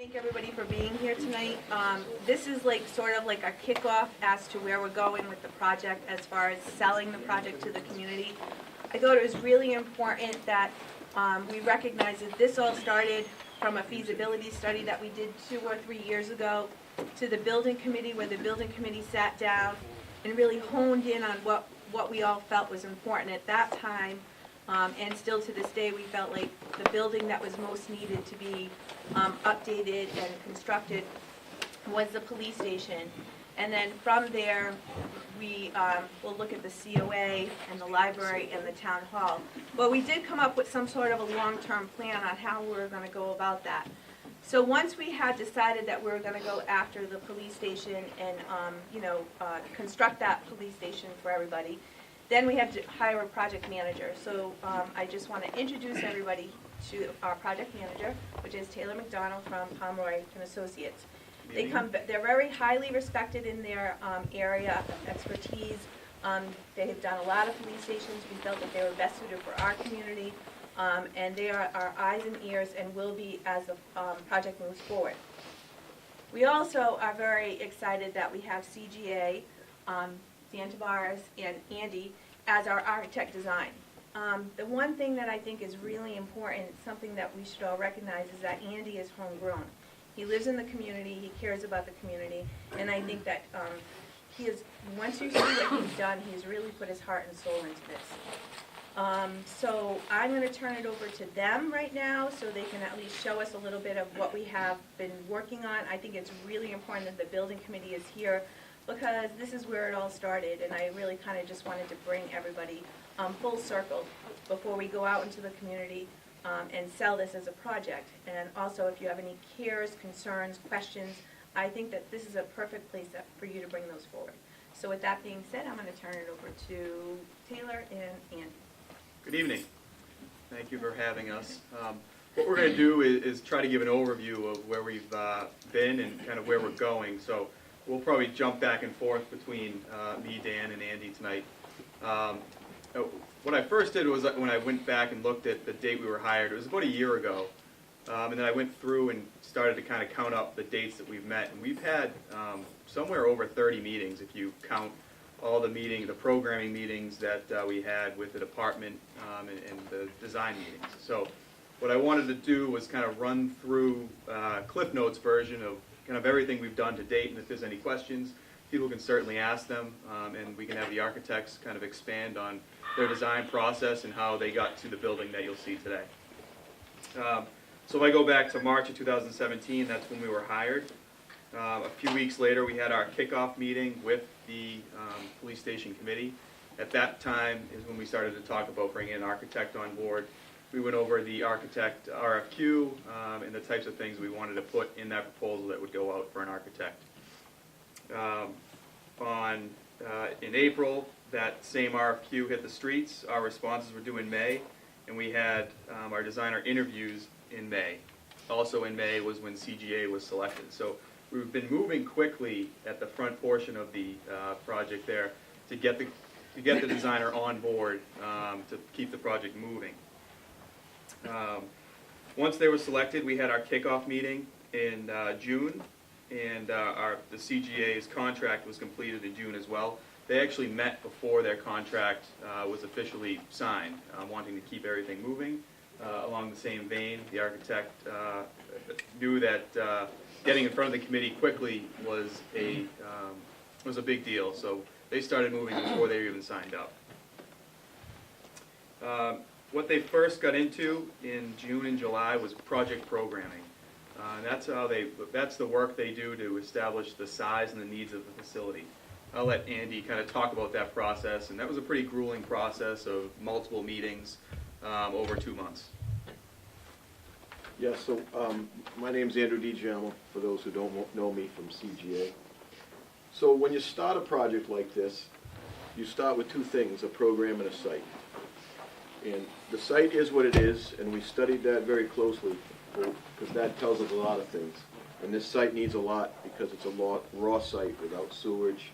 Thank everybody for being here tonight. This is like sort of like a kickoff as to where we're going with the project as far as selling the project to the community. I thought it was really important that we recognize that this all started from a feasibility study that we did 2 or 3 years ago to the building committee, where the building committee sat down and really honed in on what we all felt was important at that time. And still to this day, we felt like the building that was most needed to be updated and constructed was the police station. And then from there, we will look at the COA and the library and the town hall. But we did come up with some sort of a long-term plan on how we were going to go about that. So once we had decided that we were going to go after the police station and construct that police station for everybody, then we had to hire a project manager. So I just want to introduce everybody to our project manager, which is Taylor McDonald from Pomeroy and Associates. They're very highly respected in their area of expertise. They have done a lot of police stations. We felt that they were best suited for our community, and they are our eyes and ears and will be as the project moves forward. We also are very excited that we have CGA, Dan Tavares, and Andy as our architect design. The one thing that I think is really important, something that we should all recognize, is that Andy is homegrown. He lives in the community, he cares about the community, and I think that once you see what he's done, he's really put his heart and soul into this. So I'm going to turn it over to them right now so they can at least show us a little bit of what we have been working on. I think it's really important that the building committee is here because this is where it all started, and I really kind of just wanted to bring everybody full circle before we go out into the community and sell this as a project. And also, if you have any cares, concerns, questions, I think that this is a perfect place for you to bring those forward. So with that being said, I'm going to turn it over to Taylor and Andy. Good evening. Thank you for having us. What we're going to do is try to give an overview of where we've been and kind of where we're going. So we'll probably jump back and forth between me, Dan, and Andy tonight. What I first did was when I went back and looked at the date we were hired, it was about a year ago. And then I went through and started to kind of count up the dates that we've met. And we've had somewhere over 30 meetings if you count all the programming meetings that we had with the department and the design meetings. So what I wanted to do was kind of run through Cliff Notes version of kind of everything we've done to date, and if there's any questions, people can certainly ask them, and we can have the architects kind of expand on their design process and how they got to the building that you'll see today. So if I go back to March of 2017, that's when we were hired. A few weeks later, we had our kickoff meeting with the police station committee. At that time is when we started to talk about bringing an architect on board. We went over the architect RFQ and the types of things we wanted to put in that proposal that would go out for an architect. In April, that same RFQ hit the streets. Our responses were due in May, and we had our designer interviews in May. Also in May was when CGA was selected. So we've been moving quickly at the front portion of the project there to get the designer on board to keep the project moving. Once they were selected, we had our kickoff meeting in June, and the CGA's contract was completed in June as well. They actually met before their contract was officially signed, wanting to keep everything moving. Along the same vein, the architect knew that getting in front of the committee quickly was a big deal, so they started moving before they were even signed up. What they first got into in June and July was project programming. And that's the work they do to establish the size and the needs of the facility. I'll let Andy kind of talk about that process, and that was a pretty grueling process of multiple meetings over 2 months. Yeah, so my name's Andrew DiGiamo, for those who don't know me from CGA. So when you start a project like this, you start with 2 things, a program and a site. And the site is what it is, and we studied that very closely because that tells us a lot of things. And this site needs a lot because it's a raw site without sewage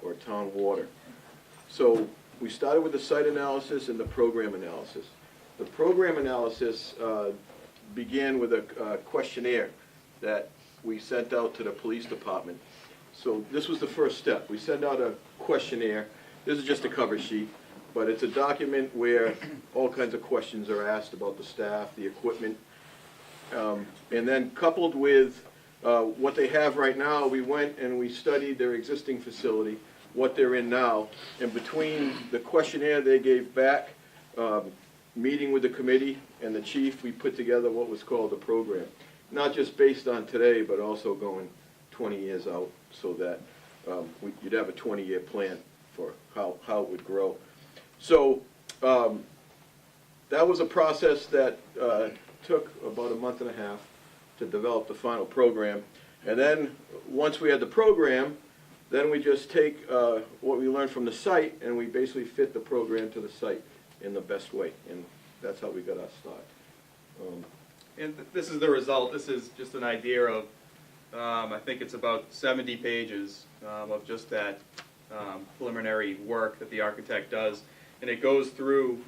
or town water. So we started with the site analysis and the program analysis. The program analysis began with a questionnaire that we sent out to the police department. So this was the first step. We send out a questionnaire. This is just a cover sheet, but it's a document where all kinds of questions are asked about the staff, the equipment. And then coupled with what they have right now, we went and we studied their existing facility, what they're in now, and between the questionnaire they gave back, meeting with the committee and the chief, we put together what was called a program. Not just based on today, but also going 20 years out, so that you'd have a 20-year plan for how it would grow. So that was a process that took about a month and a half to develop the final program. And then, once we had the program, then we just take what we learned from the site and we basically fit the program to the site in the best way. And that's how we got our start. And this is the result. This is just an idea of, I think it's about 70 pages of just that preliminary work that the architect does. And it goes through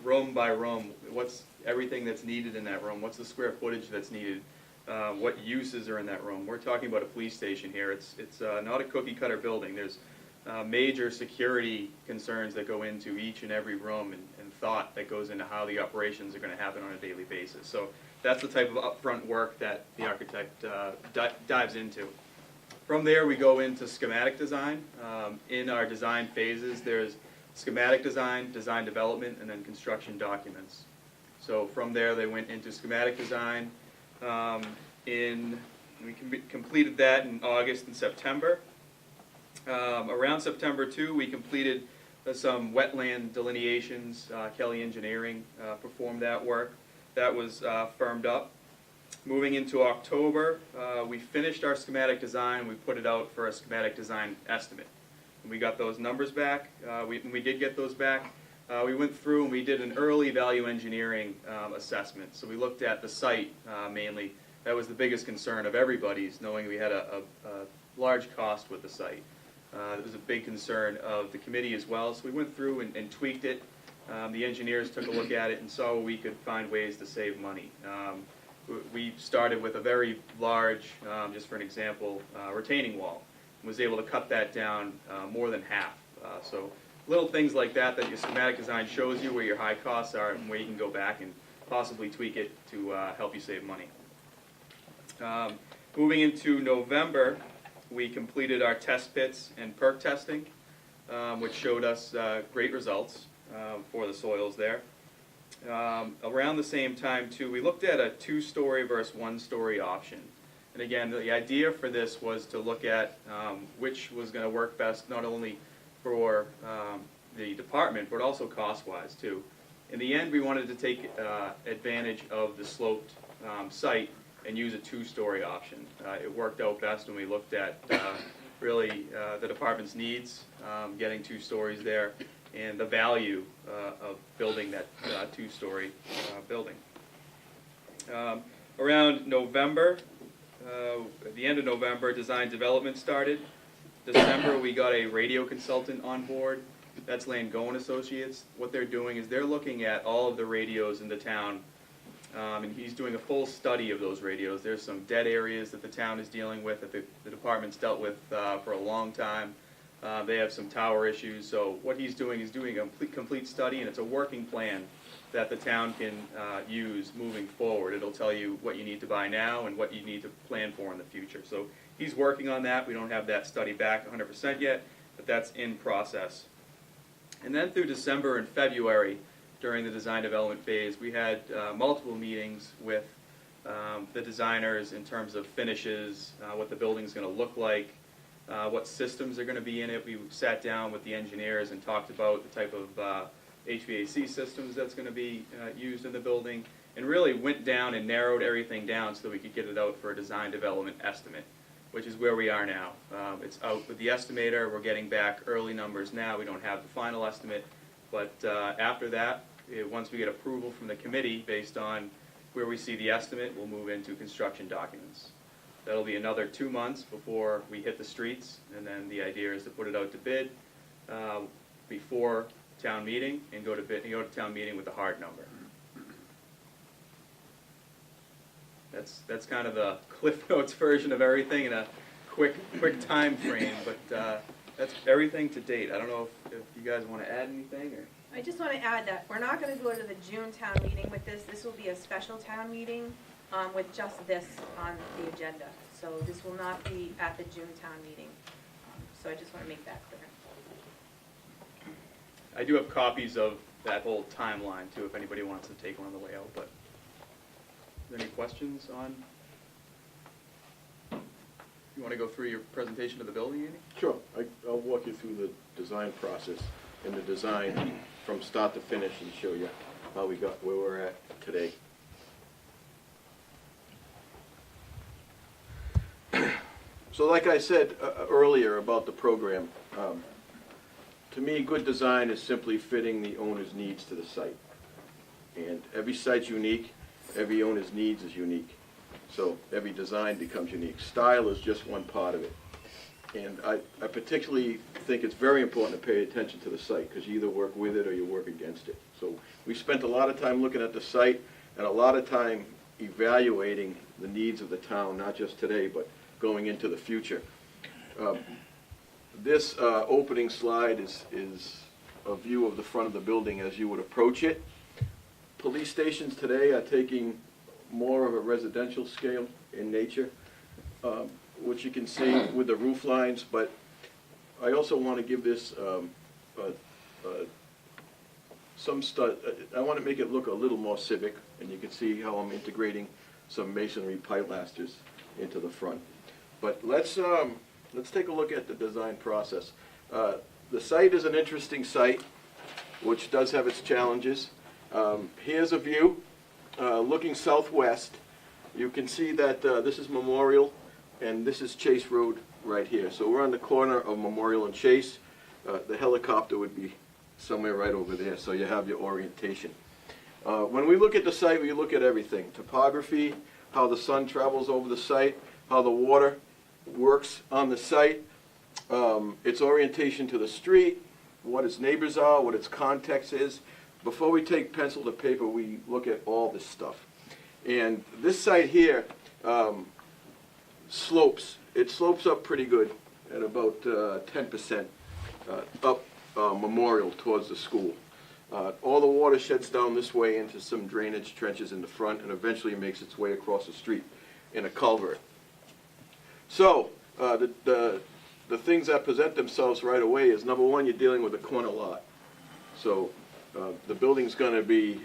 room by room, what's everything that's needed in that room, what's the square footage that's needed, what uses are in that room. We're talking about a police station here. It's not a cookie cutter building. There's major security concerns that go into each and every room, and thought that goes into how the operations are going to happen on a daily basis. So that's the type of upfront work that the architect dives into. From there, we go into schematic design. In our design phases, there's schematic design, design development, and then construction documents. So from there, they went into schematic design. We completed that in August and September. Around September 2, we completed some wetland delineations. Kelly Engineering performed that work. That was firmed up. Moving into October, we finished our schematic design. We put it out for a schematic design estimate. And we got those numbers back. When we did get those back, we went through and we did an early value engineering assessment. So we looked at the site mainly. That was the biggest concern of everybody's, knowing we had a large cost with the site. It was a big concern of the committee as well. So we went through and tweaked it. The engineers took a look at it and saw we could find ways to save money. We started with a very large, just for an example, retaining wall. And was able to cut that down more than half. So little things like that your schematic design shows you where your high costs are and where you can go back and possibly tweak it to help you save money. Moving into November, we completed our test pits and perk testing, which showed us great results for the soils there. Around the same time, too, we looked at a 2-story versus 1-story option. And again, the idea for this was to look at which was going to work best, not only for the department, but also cost-wise, too. In the end, we wanted to take advantage of the sloped site and use a 2-story option. It worked out best when we looked at really the department's needs, getting 2 stories there, and the value of building that 2-story building. Around November, at the end of November, design development started. December, we got a radio consultant on board. That's Langone Associates. What they're doing is they're looking at all of the radios in the town, and he's doing a full study of those radios. There's some dead areas that the town is dealing with, that the department's dealt with for a long time. They have some tower issues, so what he's doing is doing a complete study, and it's a working plan that the town can use moving forward. It'll tell you what you need to buy now and what you need to plan for in the future. So he's working on that. We don't have that study back 100% yet, but that's in process. And then through December and February, during the design development phase, we had multiple meetings with the designers in terms of finishes, what the building's going to look like, what systems are going to be in it. We sat down with the engineers and talked about the type of HVAC systems that's going to be used in the building, and really went down and narrowed everything down so that we could get it out for a design development estimate, which is where we are now. It's out with the estimator. We're getting back early numbers now. We don't have the final estimate, but after that, once we get approval from the committee based on where we see the estimate, we'll move into construction documents. That'll be another 2 months before we hit the streets, and then the idea is to put it out to bid before town meeting and go to town meeting with a hard number. That's kind of the Cliff Notes version of everything in a quick time frame, but that's everything to date. I don't know if you guys want to add anything, or? I just want to add that we're not going to go to the June town meeting with this. This will be a special town meeting with just this on the agenda. So this will not be at the June town meeting. So I just want to make that clear. I do have copies of that whole timeline too, if anybody wants to take one on the way out, but is there any questions on? You want to go through your presentation of the building, Andy? Sure, I'll walk you through the design process and the design from start to finish and show you how we got where we're at today. So like I said earlier about the program, to me, good design is simply fitting the owner's needs to the site. And every site's unique, every owner's needs is unique. So every design becomes unique. Style is just one part of it. And I particularly think it's very important to pay attention to the site, because you either work with it or you work against it. So we spent a lot of time looking at the site and a lot of time evaluating the needs of the town, not just today, but going into the future. This opening slide is a view of the front of the building as you would approach it. Police stations today are taking more of a residential scale in nature, which you can see with the roof lines, but I also want to give this I want to make it look a little more civic, and you can see how I'm integrating some masonry pilasters into the front. But let's take a look at the design process. The site is an interesting site, which does have its challenges. Here's a view looking southwest. You can see that this is Memorial, and this is Chase Road right here. So we're on the corner of Memorial and Chase. The helicopter would be somewhere right over there, so you have your orientation. When we look at the site, we look at everything. Topography, how the sun travels over the site, how the water works on the site, its orientation to the street, what its neighbors are, what its context is. Before we take pencil to paper, we look at all this stuff. And this site here slopes. It slopes up pretty good at about 10% up Memorial towards the school. All the water sheds down this way into some drainage trenches in the front and eventually makes its way across the street in a culvert. So the things that present themselves right away is, number one, you're dealing with a corner lot. So the building's going to be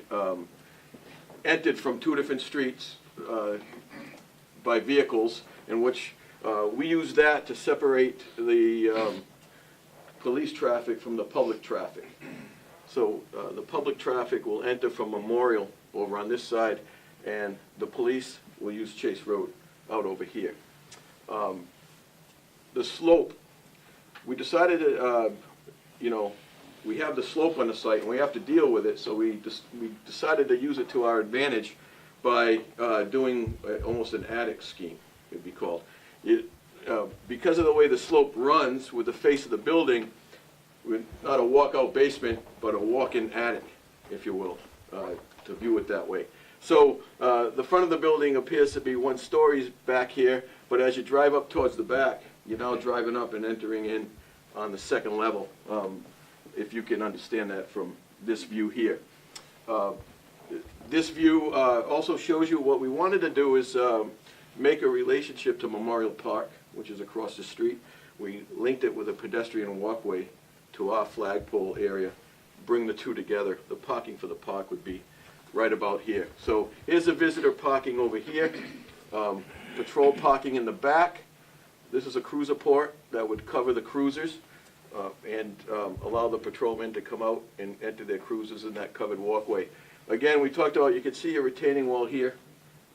entered from two different streets by vehicles, in which we use that to separate the police traffic from the public traffic. So the public traffic will enter from Memorial over on this side, and the police will use Chase Road out over here. The slope, we decided that, we have the slope on the site and we have to deal with it, so we decided to use it to our advantage by doing almost an attic scheme, it'd be called. Because of the way the slope runs with the face of the building, we're not a walkout basement, but a walk-in attic, if you will, to view it that way. So the front of the building appears to be 1 story back here, but as you drive up towards the back, you're now driving up and entering in on the 2nd level, if you can understand that from this view here. This view also shows you what we wanted to do is make a relationship to Memorial Park, which is across the street. We linked it with a pedestrian walkway to our flagpole area, bring the two together. The parking for the park would be right about here. So here's the visitor parking over here, patrol parking in the back. This is a cruiser port that would cover the cruisers and allow the patrolmen to come out and enter their cruisers in that covered walkway. Again, we talked about, you can see a retaining wall here.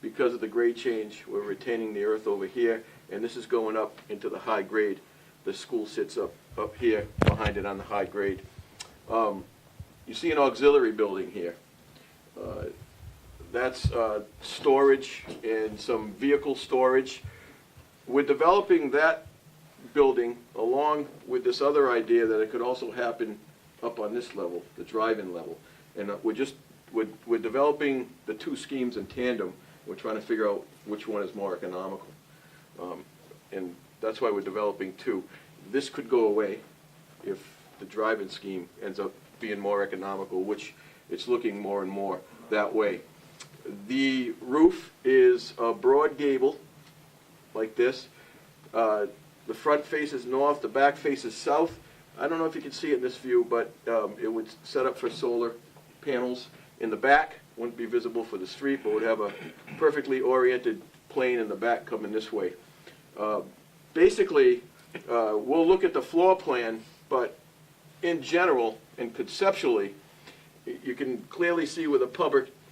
Because of the grade change, we're retaining the earth over here, and this is going up into the high grade. The school sits up here behind it on the high grade. You see an auxiliary building here. That's storage and some vehicle storage. We're developing that building along with this other idea that it could also happen up on this level, the drive-in level. And we're developing the 2 schemes in tandem We're trying to figure out which one is more economical. And that's why we're developing two. This could go away if the drive-in scheme ends up being more economical, which it's looking more and more that way. The roof is a broad gable, like this. The front faces north, the back faces south. I don't know if you can see it in this view, but it would set up for solar panels in the back. Wouldn't be visible for the street, but would have a perfectly oriented plane in the back coming this way. Basically, we'll look at the floor plan, but in general and conceptually, you can clearly see where the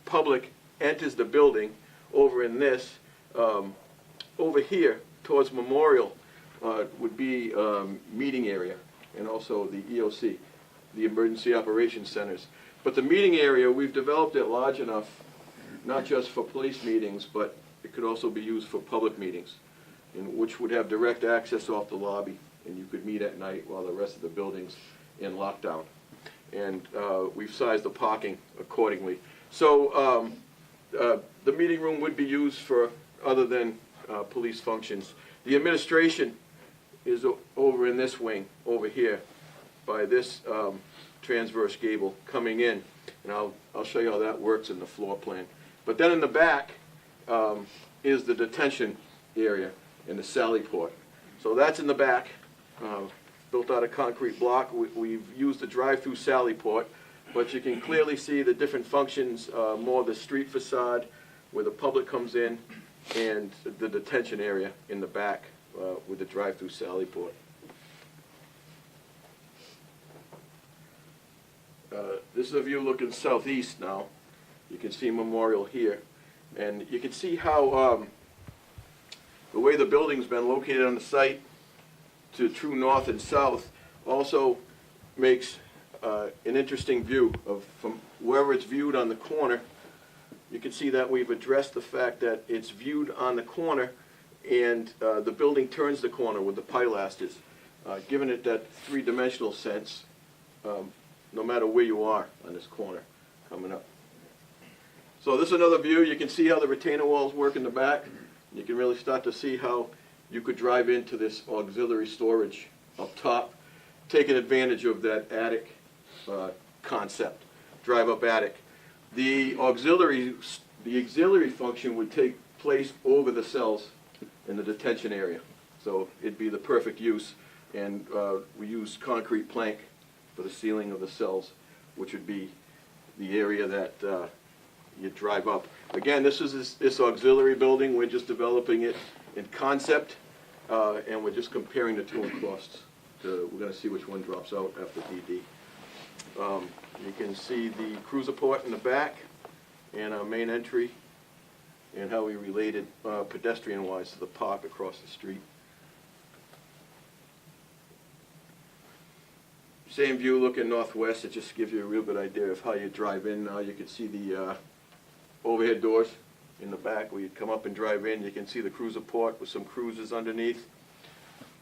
public enters the building over in this. Over here, towards Memorial, would be meeting area, and also the EOC, the Emergency Operations Centers. But the meeting area, we've developed it large enough, not just for police meetings, but it could also be used for public meetings, which would have direct access off the lobby, and you could meet at night while the rest of the building's in lockdown. And we've sized the parking accordingly. So the meeting room would be used for other than police functions. The administration is over in this wing, over here, by this transverse gable coming in, and I'll show you how that works in the floor plan. But then in the back is the detention area and the sally port. So that's in the back, built out of concrete block. We've used the drive-through sally port, but you can clearly see the different functions, more the street facade where the public comes in, and the detention area in the back with the drive-through sally port. This is a view looking southeast now. You can see Memorial here. And you can see how the way the building's been located on the site to true north and south also makes an interesting view of from wherever it's viewed on the corner. You can see that we've addressed the fact that it's viewed on the corner and the building turns the corner with the pilasters, giving it that three-dimensional sense, no matter where you are on this corner coming up. So this is another view. You can see how the retainer walls work in the back. You can really start to see how you could drive into this auxiliary storage up top, taking advantage of that attic concept, drive-up attic. The auxiliary function would take place over the cells in the detention area. So it'd be the perfect use. And we use concrete plank for the ceiling of the cells, which would be the area that you drive up. Again, this is this auxiliary building. We're just developing it in concept, and we're just comparing the two in costs. We're going to see which one drops out after DD. You can see the cruiser port in the back and our main entry, and how we related pedestrian-wise to the park across the street. Same view looking northwest. It just gives you a real good idea of how you drive in. Now you can see the overhead doors in the back where you come up and drive in. You can see the cruiser port with some cruisers underneath.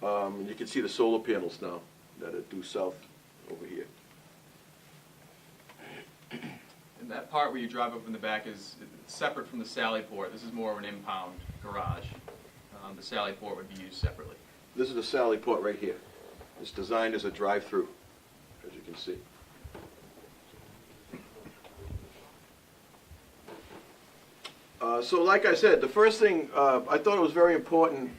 You can see the solar panels now that are due south over here. And that part where you drive up in the back is separate from the sally port. This is more of an impound garage. The sally port would be used separately. This is the sally port right here. It's designed as a drive-through, as you can see. So like I said, the first thing, I thought it was very important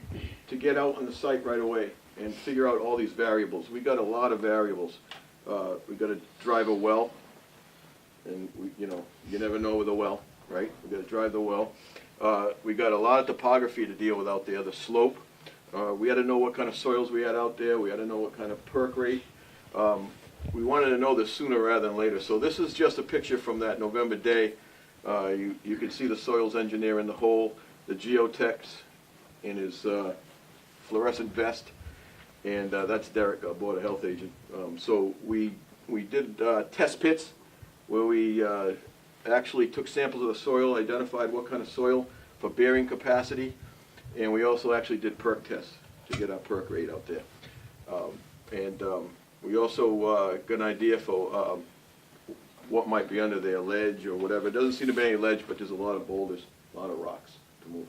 to get out on the site right away and figure out all these variables. We got a lot of variables. We got to drive a well, and you never know with a well, right? We got to drive the well. We got a lot of topography to deal with out there, the slope. We had to know what kind of soils we had out there. We had to know what kind of perk rate. We wanted to know this sooner rather than later. So this is just a picture from that November day. You can see the soils engineer in the hole, the geotechs in his fluorescent vest, and that's Derek, our Board of Health agent. So we did test pits where we actually took samples of the soil, identified what kind of soil for bearing capacity, and we also actually did perk tests to get our perk rate out there. We also got an idea for what might be under there, ledge or whatever. It doesn't seem to be any ledge, but there's a lot of boulders, a lot of rocks to move.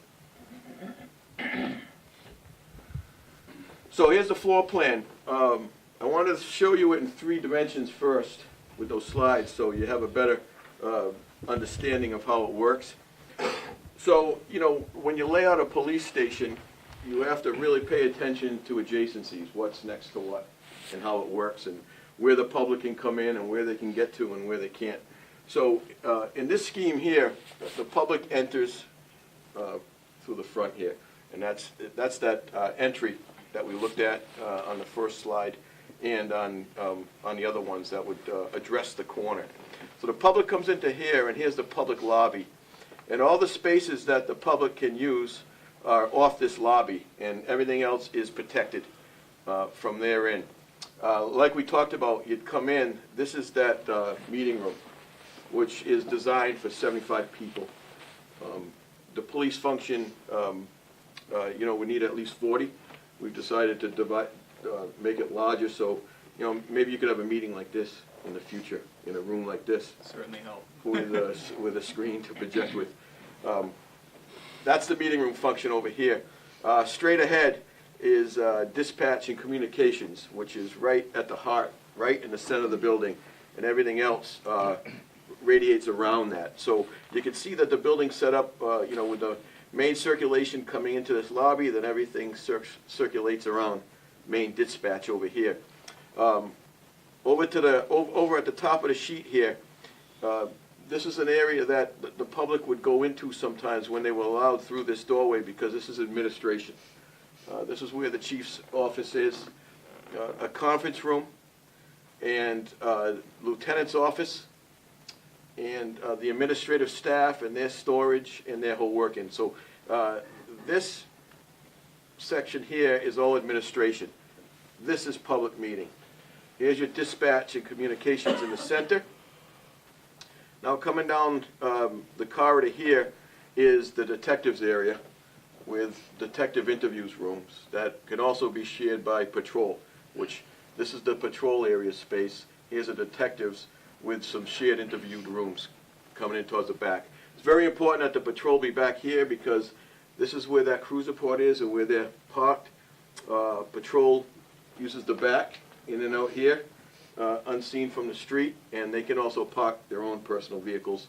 So here's the floor plan. I wanted to show you it in 3 dimensions first with those slides so you have a better understanding of how it works. So, you know, when you lay out a police station, you have to really pay attention to adjacencies, what's next to what, and how it works, and where the public can come in and where they can get to and where they can't. So in this scheme here, the public enters through the front here, and that's that entry that we looked at on the first slide and on the other ones that would address the corner. So the public comes into here, and here's the public lobby. And all the spaces that the public can use are off this lobby, and everything else is protected from there in. Like we talked about, you'd come in, this is that meeting room, which is designed for 75 people. The police function, you know, we need at least 40. We've decided to divide, make it larger, so, you know, maybe you could have a meeting like this in the future, in a room like this. Certainly help. With a screen to project with. That's the meeting room function over here. Straight ahead is dispatch and communications, which is right at the heart, right in the center of the building, and everything else radiates around that. So you can see that the building's set up, you know, with the main circulation coming into this lobby, then everything circulates around main dispatch over here. Over at the top of the sheet here, this is an area that the public would go into sometimes when they were allowed through this doorway, because this is administration. This is where the chief's office is, a conference room, and lieutenant's office, and the administrative staff and their storage and their whole working. So this section here is all administration. This is public meeting. Here's your dispatch and communications in the center. Now coming down the corridor here is the detectives area with detective interviews rooms that can also be shared by patrol, which this is the patrol area space. Here's the detectives with some shared interviewed rooms coming in towards the back. It's very important that the patrol be back here because this is where that cruiser port is and where they're parked. Patrol uses the back in and out here, unseen from the street, and they can also park their own personal vehicles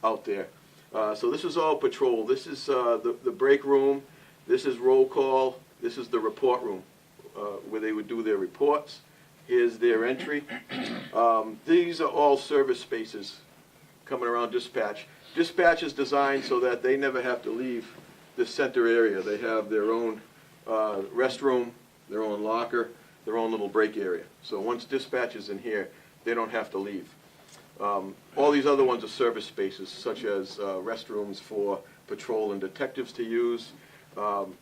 out there. So this is all patrol. This is the break room. This is roll call. This is the report room where they would do their reports. Here's their entry. These are all service spaces coming around dispatch. Dispatch is designed so that they never have to leave the center area. They have their own restroom, their own locker, their own little break area. So once dispatch is in here, they don't have to leave. All these other ones are service spaces, such as restrooms for patrol and detectives to use.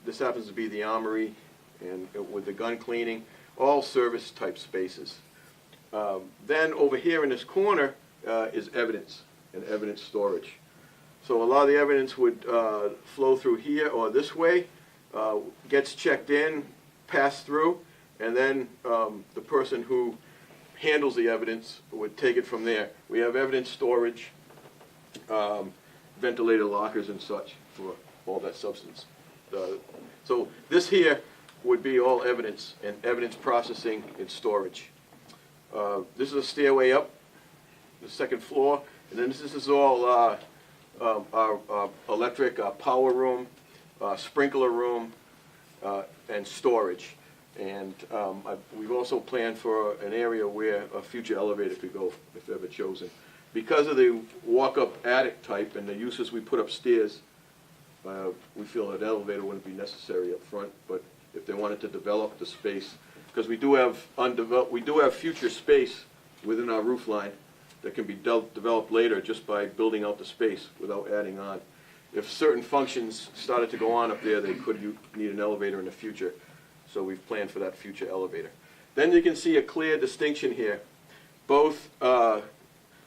This happens to be the armory and with the gun cleaning, all service type spaces. Then over here in this corner is evidence and evidence storage. So a lot of the evidence would flow through here or this way, gets checked in, passed through, and then the person who handles the evidence would take it from there. We have evidence storage, ventilator lockers and such for all that substance. So this here would be all evidence and evidence processing and storage. This is a stairway up, the second floor, and then this is all our electric power room, sprinkler room, and storage. And we've also planned for an area where a future elevator could go if ever chosen. Because of the walk-up attic type and the uses we put upstairs, we feel an elevator wouldn't be necessary up front. But if they wanted to develop the space, because we do have future space within our roof line that can be developed later just by building out the space without adding on. If certain functions started to go on up there, they could need an elevator in the future. So we've planned for that future elevator. Then you can see a clear distinction here, both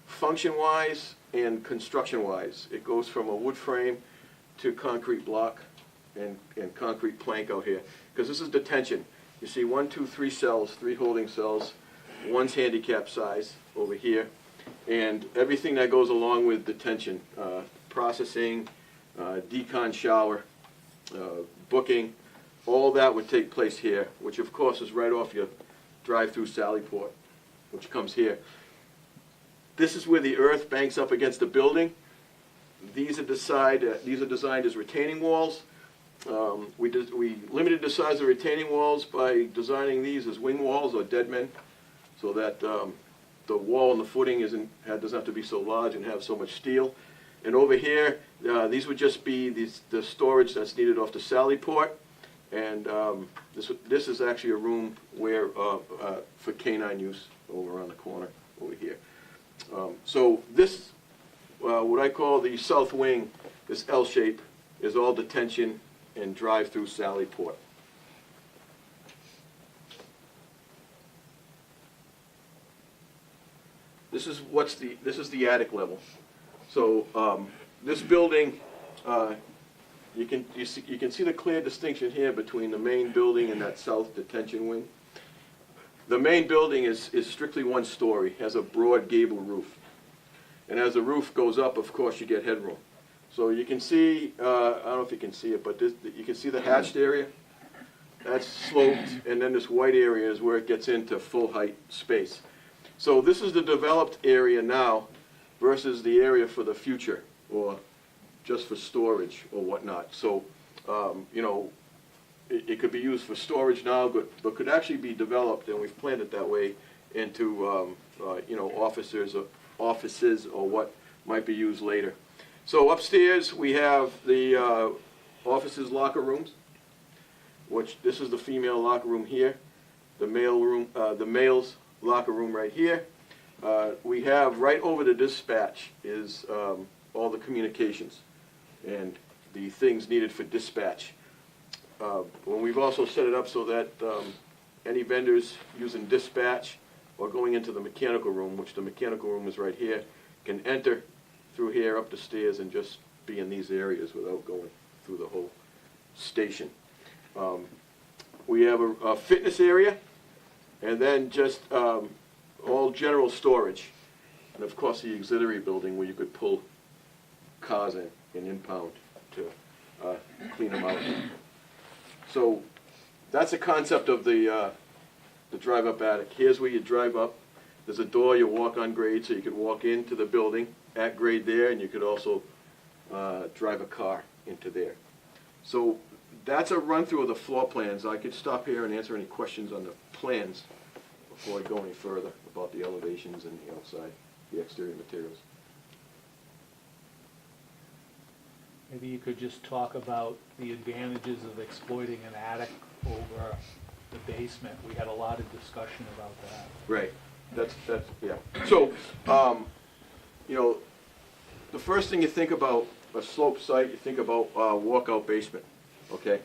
function-wise and construction-wise. It goes from a wood frame to concrete block and concrete plank out here. Because this is detention. You see 1, 2, 3 cells, 3 holding cells. One's handicap size over here. and everything that goes along with detention, processing, decon shower, booking, all that would take place here, which of course is right off your drive-through Sallyport, which comes here. This is where the earth banks up against the building. These are designed as retaining walls. We limited the size of retaining walls by designing these as wing walls or dead men, so that the wall and the footing doesn't have to be so large and have so much steel. And over here, these would just be the storage that's needed off the Sallyport. And this is actually a room where for canine use over around the corner over here. So this, what I call the south wing, this L shape, is all detention and drive-through Sallyport. This is the attic level. So this building, you can see the clear distinction here between the main building and that south detention wing. The main building is strictly one story, has a broad gable roof. And as the roof goes up, of course, you get headroom. So you can see, I don't know if you can see it, but you can see the hatched area. That's sloped, and then this white area is where it gets into full height space. So this is the developed area now versus the area for the future, or just for storage or whatnot. So, you know, it could be used for storage now, but could actually be developed, and we've planned it that way, into you know, offices or what might be used later. So upstairs we have the offices locker rooms, which this is the female locker room here, the male's locker room right here. We have right over the dispatch is all the communications and the things needed for dispatch. When we've also set it up so that any vendors using dispatch or going into the mechanical room, which the mechanical room is right here, can enter through here up the stairs and just be in these areas without going through the whole station. We have a fitness area, and then just all general storage. And of course the auxiliary building where you could pull cars in and impound to clean them out. So that's the concept of the drive-up attic. Here's where you drive up. There's a door, you walk on grade, so you could walk into the building at grade there, and you could also drive a car into there. So that's a run-through of the floor plans. I could stop here and answer any questions on the plans before I go any further about the elevations and the outside, the exterior materials. Maybe you could just talk about the advantages of exploiting an attic over the basement. We had a lot of discussion about that. Right. That's yeah. So, you know, the first thing you think about a slope site, you think about walkout basement, okay?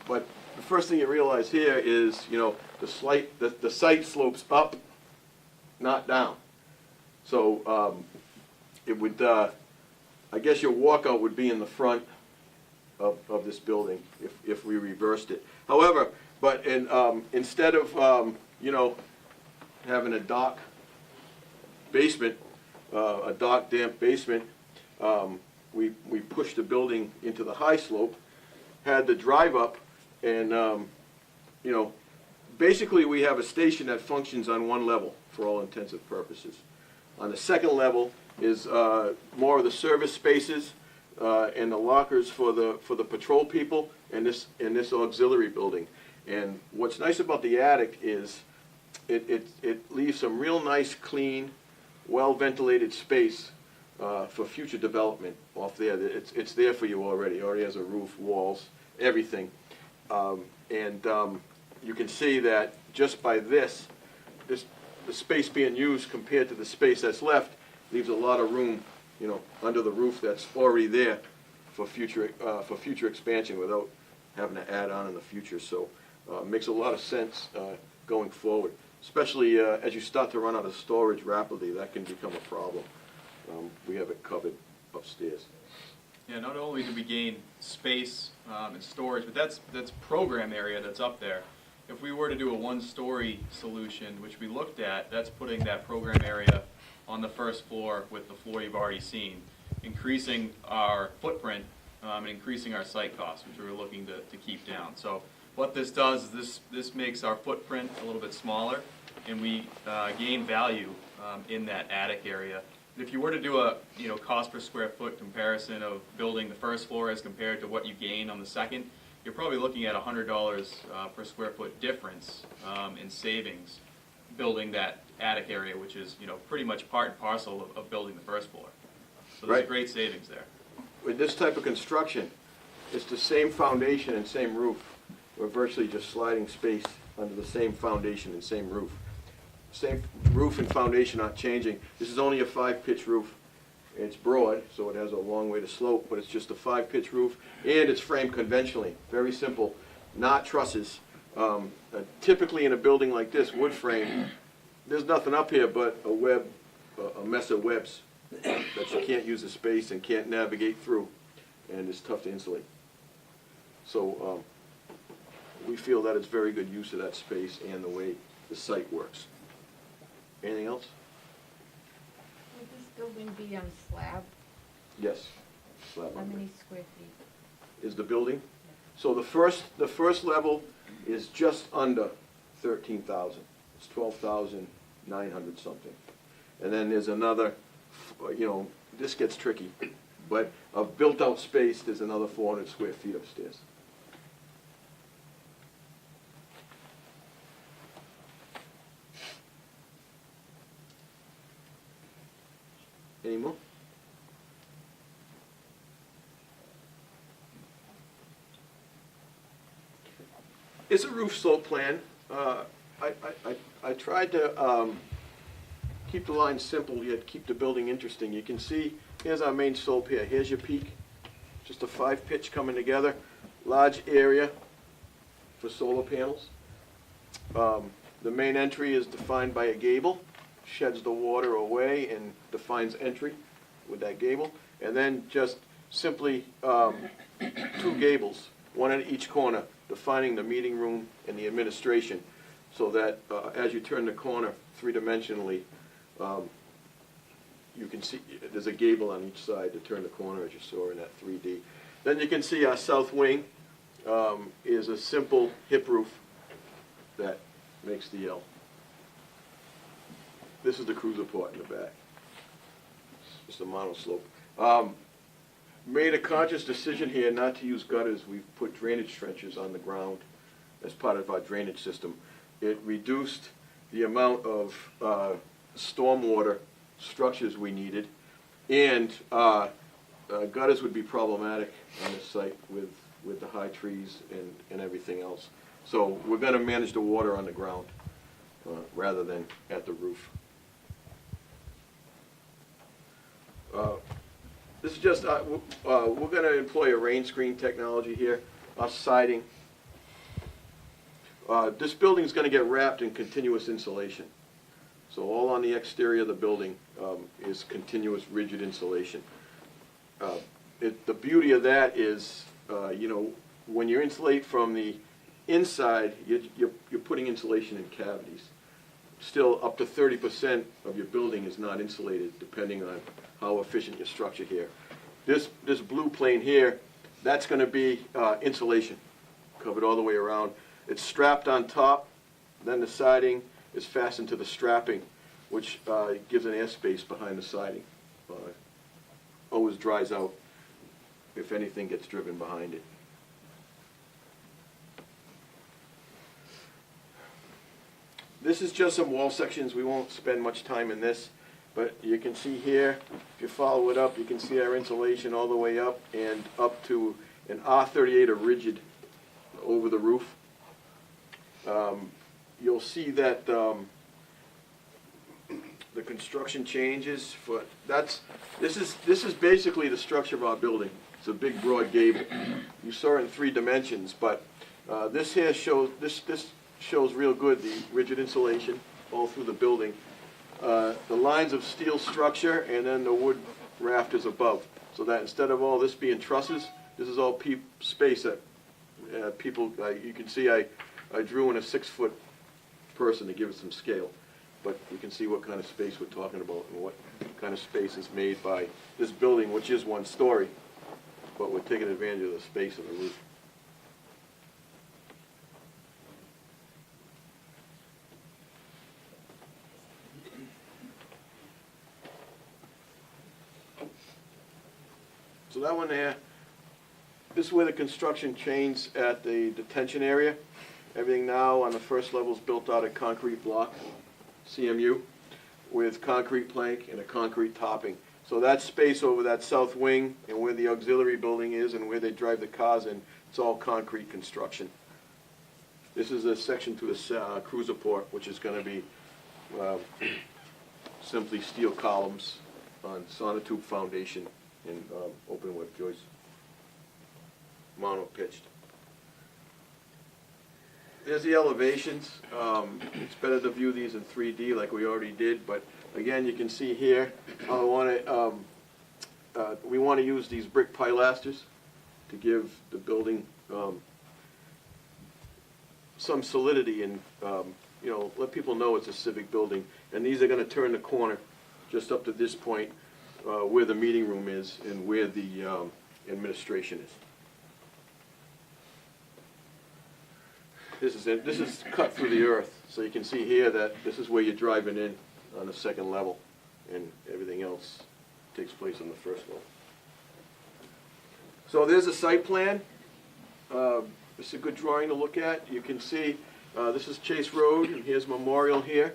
But the first thing you realize here is, you know, the site slopes up, not down. So it would, I guess your walkout would be in the front of this building if we reversed it. However, but instead of, you know, having a dark basement, a dark, damp basement, we pushed the building into the high slope, had the drive up, and, you know, basically we have a station that functions on one level for all intents and purposes. On the second level is more of the service spaces and the lockers for the patrol people, and this auxiliary building. And what's nice about the attic is it leaves some real nice, clean, well-ventilated space for future development off there. It's there for you already. It already has a roof, walls, everything. You can see that just by the space being used compared to the space that's left leaves a lot of room, you know, under the roof that's already there for future expansion without having to add on in the future. So it makes a lot of sense going forward, especially as you start to run out of storage rapidly. That can become a problem. We have it covered upstairs. Yeah, not only do we gain space and storage, but that's program area that's up there. If we were to do a one-story solution, which we looked at, that's putting that program area on the first floor with the floor you've already seen, increasing our footprint and increasing our site costs, which we were looking to keep down. So what this does is this makes our footprint a little bit smaller, and we gain value in that attic area. If you were to do a cost per square foot comparison of building the first floor as compared to what you gain on the second, you're probably looking at $100 per square foot difference in savings building that attic area, which is pretty much part and parcel of building the first floor. So there's Right. great savings there. With this type of construction, it's the same foundation and same roof. We're virtually just sliding space under the same foundation and same roof. Same roof and foundation not changing. This is only a 5-pitch roof. It's broad, so it has a long way to slope, but it's just a 5-pitch roof, and it's framed conventionally. Very simple, not trusses. Typically in a building like this, wood frame, there's nothing up here but a web, a mess of webs that you can't use the space and can't navigate through, and it's tough to insulate. So we feel that it's very good use of that space and the way the site works. Anything else? Would this building be on slab? Yes. Slab How on many grade. square feet? Is the building? So the first level is just under 13,000. It's 12,900 something. And then there's another, this gets tricky, but of built-out space, there's another 400 square feet upstairs. Any more? It's a roof slope plan. I tried to keep the lines simple, yet keep the building interesting. You can see, here's our main slope here. Here's your peak, just a 5-pitch coming together. Large area for solar panels. The main entry is defined by a gable, sheds the water away and defines entry with that gable. And then just simply 2 gables, one at each corner, defining the meeting room and the administration, so that as you turn the corner 3-dimensionally, you can see there's a gable on each side to turn the corner, as you saw in that 3D. Then you can see our south wing is a simple hip roof that makes the L. This is the cruiser port in the back. It's the monoslope. Made a conscious decision here not to use gutters. We've put drainage trenches on the ground as part of our drainage system. It reduced the amount of stormwater structures we needed, and gutters would be problematic on this site with the high trees and everything else. So we're going to manage the water on the ground rather than at the roof. This is just, we're going to employ a rain screen technology here, siding. This building is going to get wrapped in continuous insulation. So all on the exterior of the building is continuous rigid insulation. The beauty of that is, when you insulate from the inside, you're putting insulation in cavities. Still, up to 30% of your building is not insulated, depending on how efficient your structure here. This blue plane here, that's going to be insulation, covered all the way around. It's strapped on top, then the siding is fastened to the strapping, which gives an airspace behind the siding. Always dries out if anything gets driven behind it. This is just some wall sections. We won't spend much time in this, but you can see here, if you follow it up, you can see our insulation all the way up and up to an R38, a rigid, over the roof. You'll see that the construction changes for, this is basically the structure of our building. It's a big broad gable. You saw it in 3 dimensions, but this here shows, this shows real good the rigid insulation all through the building. The lines of steel structure and then the wood rafters above, so that instead of all this being trusses, this is all space that people, you can see I drew in a 6-foot person to give it some scale. but you can see what kind of space we're talking about and what kind of space is made by this building, which is one story, but we're taking advantage of the space of the roof. So that one there, this is where the construction chains at the detention area. Everything now on the first level is built out of concrete block, CMU, with concrete plank and a concrete topping. So that space over that south wing and where the auxiliary building is and where they drive the cars in, it's all concrete construction. This is a section to the cruiser port, which is going to be simply steel columns on sonotube foundation and open web joists, mono pitched. There's the elevations. It's better to view these in 3D like we already did, but again, you can see here, we want to use these brick pilasters to give the building some solidity and, let people know it's a civic building. And these are going to turn the corner just up to this point where the meeting room is and where the administration is. This is cut through the earth, so you can see here that this is where you're driving in on the second level, and everything else takes place on the first level. So there's a site plan. This is a good drawing to look at. You can see this is Chase Road, and here's Memorial here.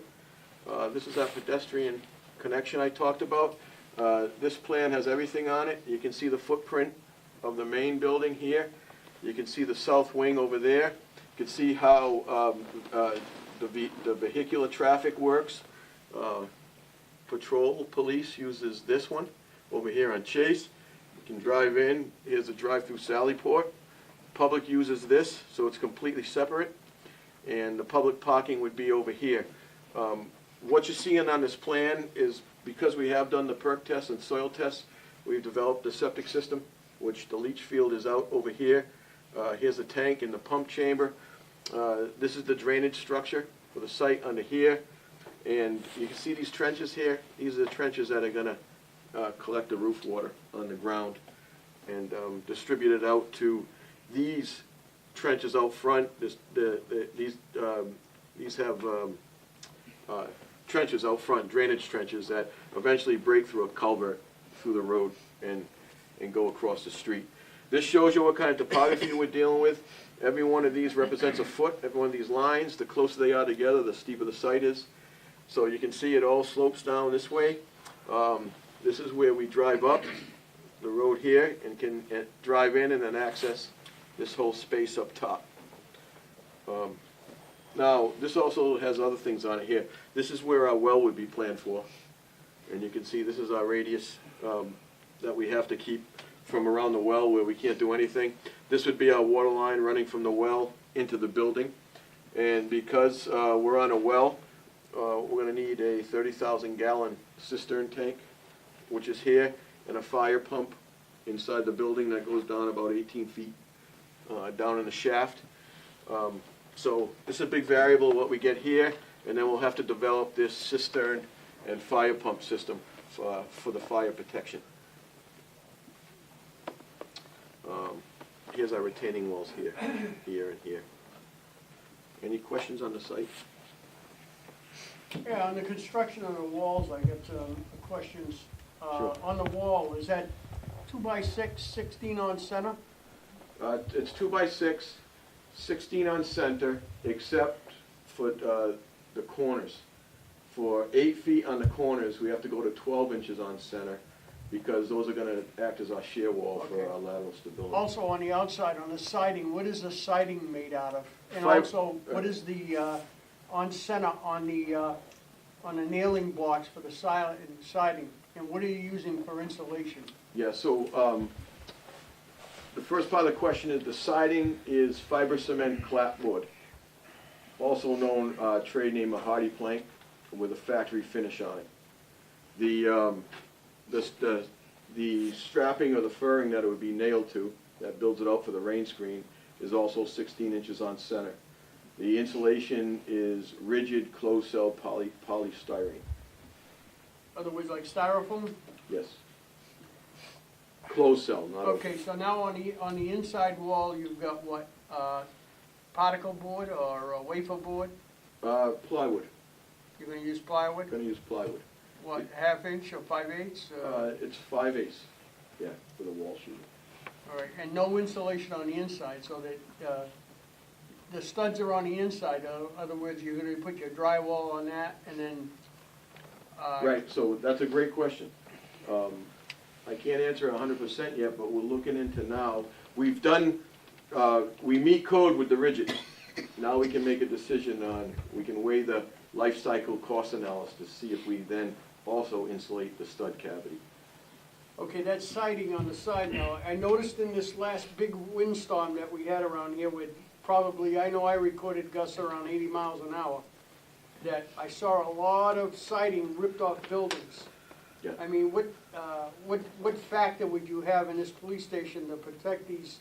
This is that pedestrian connection I talked about. This plan has everything on it. You can see the footprint of the main building here. You can see the south wing over there. You can see how the vehicular traffic works. Patrol police uses this one over here on Chase. You can drive in. Here's a drive-through Sallyport. Public uses this, so it's completely separate. And the public parking would be over here. What you're seeing on this plan is because we have done the perk tests and soil tests, we've developed a septic system, which the leach field is out over here. Here's the tank and the pump chamber. This is the drainage structure for the site under here. And you can see these trenches here. These are the trenches that are going to collect the roof water on the ground and distribute it out to these trenches out front. These have trenches out front, drainage trenches that eventually break through a culvert through the road and go across the street. This shows you what kind of topography we're dealing with. Every one of these represents a foot. Every one of these lines, the closer they are together, the steeper the site is. So you can see it all slopes down this way. This is where we drive up the road here and can drive in and then access this whole space up top. Now, this also has other things on it here. This is where our well would be planned for. And you can see this is our radius that we have to keep from around the well where we can't do anything. This would be our water line running from the well into the building. And because we're on a well, we're going to need a 30,000 gallon cistern tank, which is here, and a fire pump inside the building that goes down about 18 feet down in the shaft. So this is a big variable what we get here, and then we'll have to develop this cistern and fire pump system for the fire protection. Here's our retaining walls here, here, and here. Any questions on the site? Yeah, on the construction of the walls, I got questions. Sure. On the wall, is that 2x6, 16 on center? It's 2x6, 16 on center, except for the corners. For 8 feet on the corners, we have to go to 12 inches on center, because those are going to act as our shear wall for our lateral stability. Also on the outside, on the siding, what is the siding made out of? And also, what is the, on center, on the nailing blocks for the siding? And what are you using for insulation? Yeah, so the first part of the question is the siding is fiber cement clapboard, also known trade name of hardy plank, with a factory finish on it. The strapping or the furring that it would be nailed to, that builds it out for the rain screen, is also 16 inches on center. The insulation is rigid closed-cell polystyrene, Other words, like styrofoam? yes. Closed-cell, not a... Okay, so now on the inside wall, you've got what, particle board or a wafer board? Plywood, You're gonna use plywood? gonna use plywood. What, half inch or 5/8? It's 5/8, yeah, for the wall sheet. All right, and no insulation on the inside, so that, the studs are on the inside. In other words, you're gonna put your drywall on that, and then, Right, so that's a great question. I can't answer it 100% yet, but we're looking into now. We've done, we meet code with the rigid. Now we can make a decision on, we can weigh the life cycle cost analysis to see if we then also insulate the stud cavity. okay, that siding on the side now, I noticed in this last big windstorm that we had around here with probably, I know I recorded gusts around 80 miles an hour, that I saw a lot of siding ripped off buildings. Yeah. I mean, what factor would you have in this police station to protect these?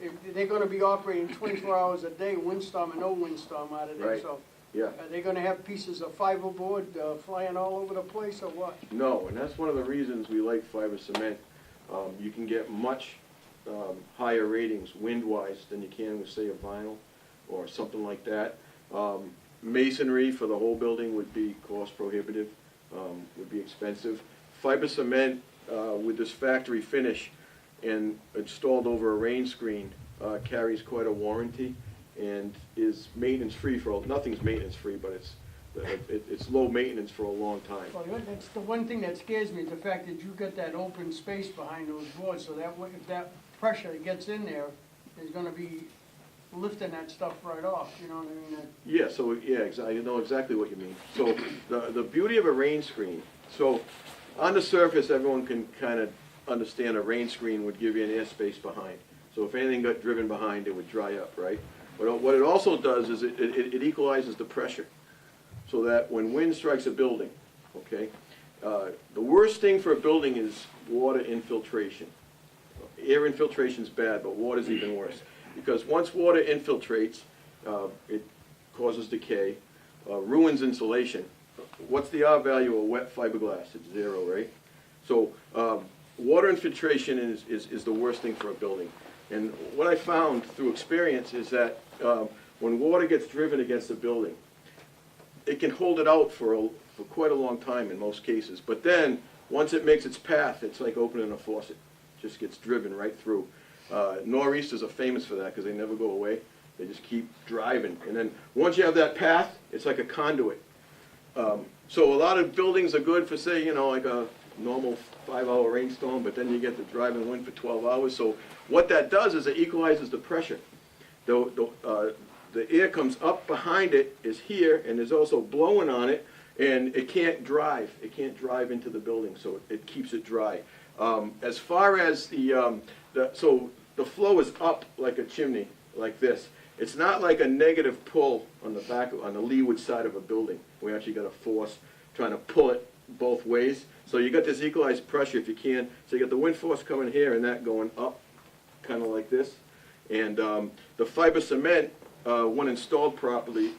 If they're gonna be operating 24 hours a day, windstorm or no windstorm out of there, Right. so. Yeah, Are they gonna have pieces of fiberboard flying all over the place, or what? no, and that's one of the reasons we like fiber cement. You can get much higher ratings wind-wise than you can with, say, a vinyl or something like that. Masonry for the whole building would be cost prohibitive, would be expensive. Fiber cement with this factory finish and installed over a rain screen carries quite a warranty and is maintenance-free for, nothing's maintenance-free, but it's low maintenance for a long time. Well, that's the one thing that scares me, the fact that you got that open space behind those boards, so that if that pressure gets in there, is gonna be lifting that stuff right off, you know what I mean? Yeah, so, yeah, I know exactly what you mean. So, the beauty of a rain screen, so, on the surface, everyone can kind of understand a rain screen would give you an airspace behind. So if anything got driven behind, it would dry up, right? But what it also does is it equalizes the pressure, so that when wind strikes a building, okay, the worst thing for a building is water infiltration. Air infiltration's bad, but water's even worse. Because once water infiltrates, it causes decay, ruins insulation. What's the R value of wet fiberglass? It's 0, right? So water infiltration is the worst thing for a building. And what I found through experience is that when water gets driven against a building, it can hold it out for quite a long time in most cases. But then, once it makes its path, it's like opening a faucet. It just gets driven right through. Nor'easters are famous for that because they never go away. They just keep driving. And then once you have that path, it's like a conduit. So a lot of buildings are good for, say, you know, like a normal 5-hour rainstorm, but then you get the driving wind for 12 hours. So what that does is it equalizes the pressure. The air comes up behind it, is here, and there's also blowing on it, and it can't drive. It can't drive into the building, so it keeps it dry. As far as so the flow is up like a chimney, like this. It's not like a negative pull on the back, on the leeward side of a building. We actually got a force trying to pull it both ways. So you got this equalized pressure if you can. So you got the wind force coming here and that going up, kind of like this. And the fiber cement, when installed properly,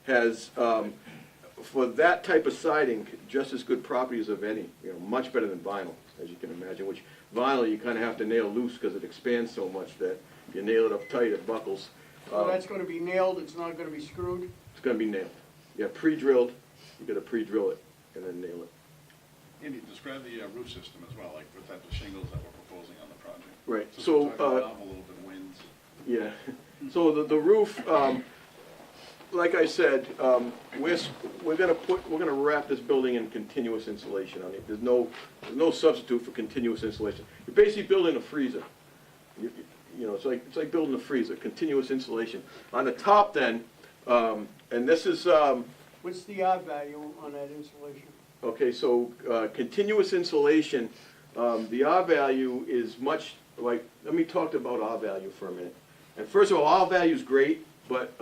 has, for that type of siding, just as good properties of any. You know, much better than vinyl, as you can imagine. Which vinyl you kind of have to nail loose because it expands so much that if you nail it up tight, it buckles. So that's gonna be nailed, it's not gonna be screwed? It's going to be nailed. Yeah, pre-drilled. You got to pre-drill it and then nail it. Andy, describe the roof system as well, like what type of shingles that we're proposing on the project. Right. So, So, we're talking about a little bit of winds. yeah. So the roof, like I said, we're gonna wrap this building in continuous insulation. I mean, there's no substitute for continuous insulation. You're basically building a freezer. You know, it's like building a freezer, continuous insulation. On the top then, and this is, What's the R value on that insulation? okay, so continuous insulation, the R value is much like, let me talk about R value for a minute. And first of all, R value is great, but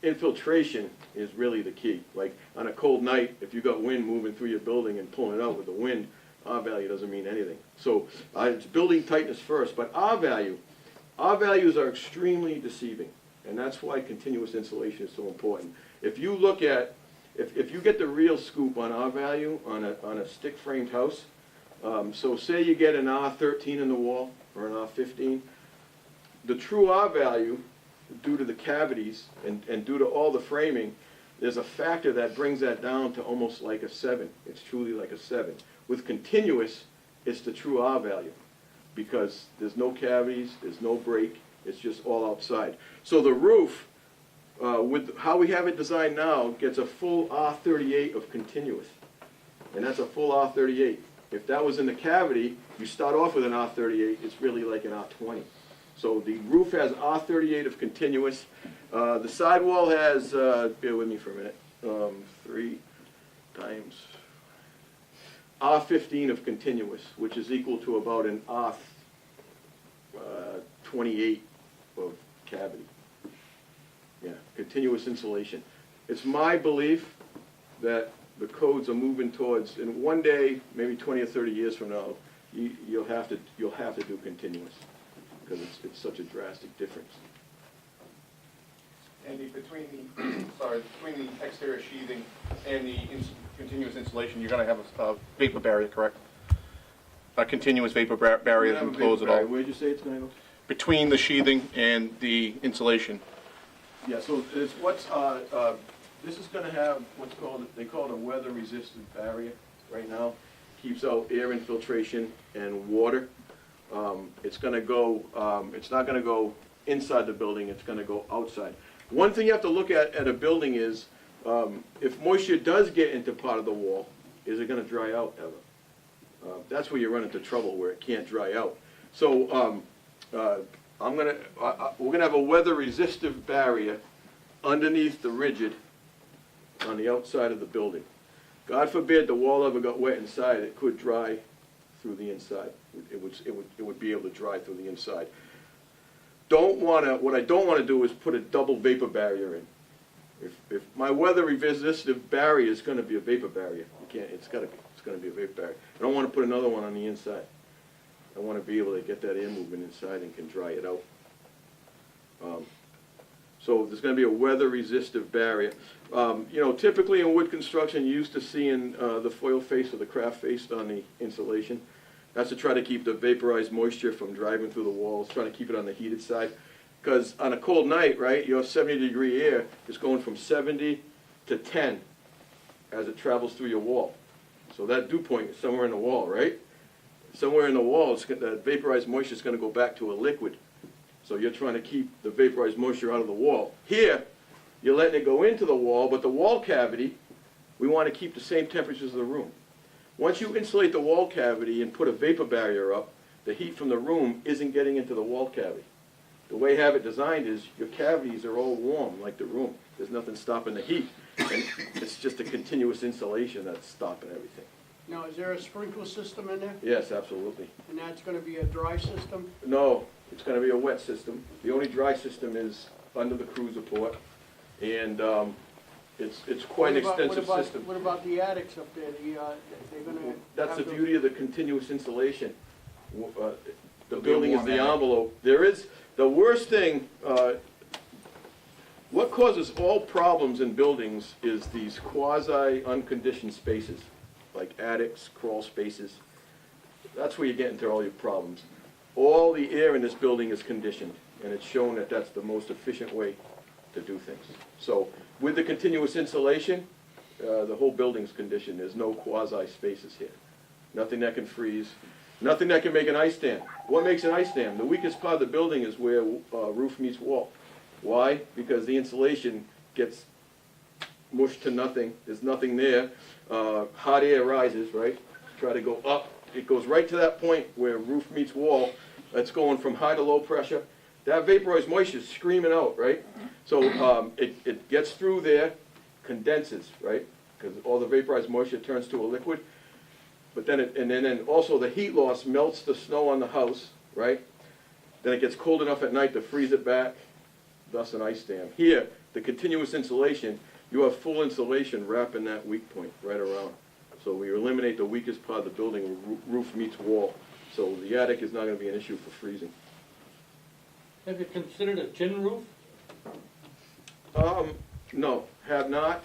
infiltration is really the key. Like on a cold night, if you got wind moving through your building and pulling it out with the wind, R value doesn't mean anything. So it's building tightness first, but R values are extremely deceiving. And that's why continuous insulation is so important. If you look at, if you get the real scoop on R value on a stick framed house, so say you get an R13 in the wall or an R15, the true R value, due to the cavities and due to all the framing, there's a factor that brings that down to almost like a 7. It's truly like a 7. With continuous, it's the true R value because there's no cavities, there's no break, it's just all outside. So the roof, with how we have it designed now, gets a full R38 of continuous. And that's a full R38. If that was in the cavity, you start off with an R38, it's really like an R20. So the roof has R38 of continuous. The sidewall has, bear with me for a minute, 3 times R15 of continuous, which is equal to about an R28 of cavity. Yeah, continuous insulation. It's my belief that the codes are moving towards, in one day, maybe 20 or 30 years from now, you'll have to do continuous because it's such a drastic difference. Andy, between the exterior sheathing and the continuous insulation, you're gonna have a vapor barrier, correct? A continuous vapor barrier that can close it all. Where'd you say it's going to go? Between the sheathing and the insulation. Yeah, so it's this is going to have what's called, they call it a weather-resistant barrier right now. Keeps out air infiltration and water. It's going to go, it's not going to go inside the building, it's going to go outside. One thing you have to look at a building is, if moisture does get into part of the wall, is it going to dry out ever? That's where you run into trouble, where it can't dry out. So we're going to have a weather-resistive barrier underneath the rigid on the outside of the building. God forbid the wall ever got wet inside, it could dry through the inside. It would be able to dry through the inside. What I don't want to do is put a double vapor barrier in. If my weather resistive barrier is going to be a vapor barrier, you can't. It's going to be a vapor barrier. I don't want to put another one on the inside. I want to be able to get that air movement inside and can dry it out. So there's going to be a weather resistive barrier. Typically in wood construction, you're used to seeing the foil face or the craft face on the insulation. That's to try to keep the vaporized moisture from driving through the walls, trying to keep it on the heated side. Because on a cold night, right, your 70-degree air is going from 70 to 10 as it travels through your wall. So that dew point is somewhere in the wall, right? Somewhere in the wall, that vaporized moisture is going to go back to a liquid. So you're trying to keep the vaporized moisture out of the wall. Here, you're letting it go into the wall, but the wall cavity, we want to keep the same temperatures of the room. Once you insulate the wall cavity and put a vapor barrier up, the heat from the room isn't getting into the wall cavity. The way I have it designed is your cavities are all warm like the room. There's nothing stopping the heat. And it's just a continuous insulation that's stopping everything. Now, is there a sprinkler system in there? Yes, absolutely. And that's gonna be a dry system? No, it's going to be a wet system. The only dry system is under the cruiser port. And it's quite an extensive system. What about the attics up there? They're gonna That's the have beauty of the continuous insulation. The It'll be a building is warm the attic. envelope. There is, the worst thing, what causes all problems in buildings is these quasi-unconditioned spaces, like attics, crawl spaces. That's where you get into all your problems. All the air in this building is conditioned, and it's shown that that's the most efficient way to do things. So with the continuous insulation, the whole building's conditioned. There's no quasi-spaces here. Nothing that can freeze, nothing that can make an ice dam. What makes an ice dam? The weakest part of the building is where roof meets wall. Why? Because the insulation gets mushed to nothing. There's nothing there. Hot air rises, right? Try to go up. It goes right to that point where roof meets wall. That's going from high to low pressure. That vaporized moisture is screaming out, right? So it gets through there, condenses, right? Because all the vaporized moisture turns to a liquid. But then also the heat loss melts the snow on the house, right? Then it gets cold enough at night to freeze it back, thus an ice dam. Here, the continuous insulation, you have full insulation wrapping that weak point right around. So we eliminate the weakest part of the building where roof meets wall. So the attic is not going to be an issue for freezing. Have you considered a tin roof? No, have not.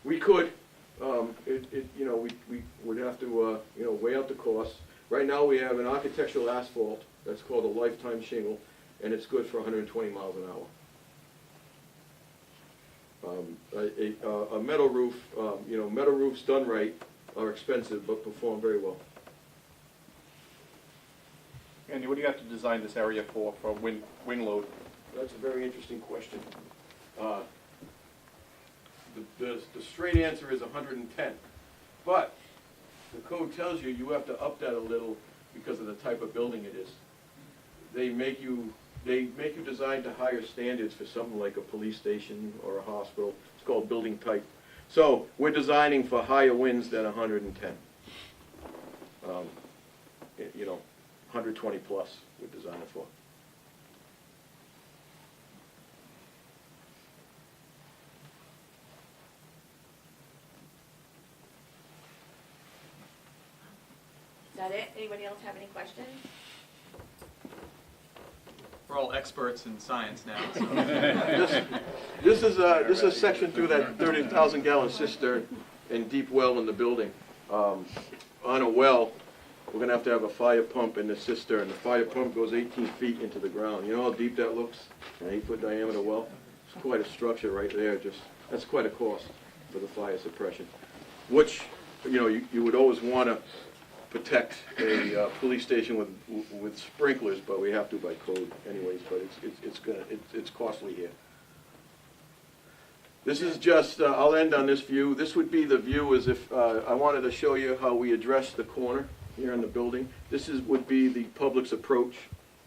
We could, we would have to, weigh out the costs. Right now, we have an architectural asphalt, that's called a lifetime shingle, and it's good for 120 miles an hour. A metal roof, metal roofs done right are expensive, but perform very well. Andy, what do you have to design this area for wind load? That's a very interesting question. The straight answer is 110, but the code tells you you have to up that a little because of the type of building it is. They make you design to higher standards for something like a police station or a hospital. It's called building type. So we're designing for higher winds than 110. 120 plus we're designing for. Is that it? Anybody else have any questions? We're all experts in science now, so. This is a section through that 30,000 gallon cistern and deep well in the building. On a well, we're gonna have to have a fire pump in the cistern. The fire pump goes 18 feet into the ground. You know how deep that looks? An 8-foot diameter well? It's quite a structure right there. That's quite a cost for the fire suppression. Which, you would always wanna protect a police station with sprinklers, but we have to by code anyways, but it's costly here. This is just, I'll end on this view. This would be the view as if, I wanted to show you how we address the corner here in the building. This would be the public's approach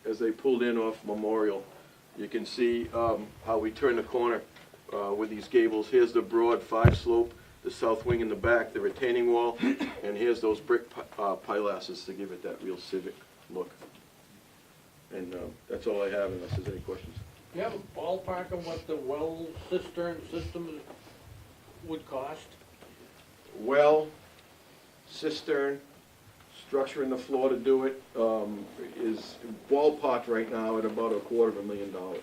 as they pulled in off Memorial. You can see how we turn the corner with these gables. Here's the broad 5-slope, the south wing in the back, the retaining wall, and here's those brick pilasses to give it that real civic look. And that's all I have unless there's any questions. Do you have a ballpark of what the well cistern system would cost? Well, cistern, structure in the floor to do it, is ballpark right now at about $250,000.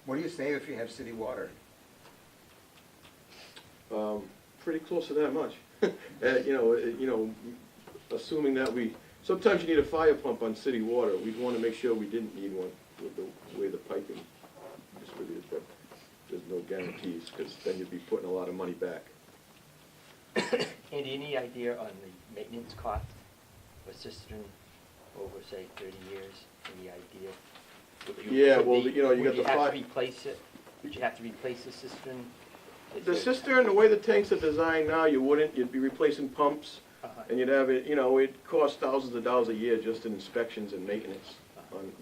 What do you say if you have city water? Pretty close to that much. Assuming that sometimes you need a fire pump on city water. We'd want to make sure we didn't need one with the way the piping distributed, but there's no guarantees, because then you'd be putting a lot of money back. Andy, any idea on the maintenance cost of a cistern over, say, 30 years? Any idea? Yeah, well, you got the Would you have to replace it? Would you have to replace the cistern? The cistern, the way the tanks are designed now, you wouldn't. You'd be replacing pumps, and you'd have it, it costs thousands of dollars a year just in inspections and maintenance on,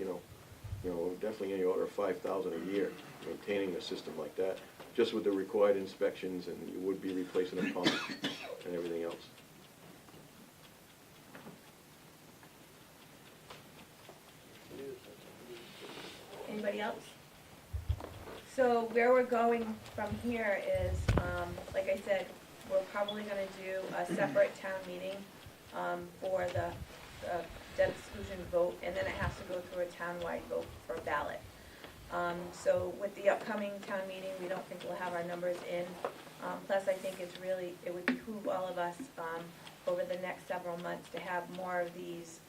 definitely in the order of $5,000 a year, maintaining a system like that, just with the required inspections, and you would be replacing a pump and everything else. Anybody else? So where we're going from here is, like I said, we're probably gonna do a separate town meeting for the debt exclusion vote, and then it has to go through a town-wide vote for ballot. So with the upcoming town meeting, we don't think we'll have our numbers in. Plus, I think it would behoove all of us over the next several months to have more of these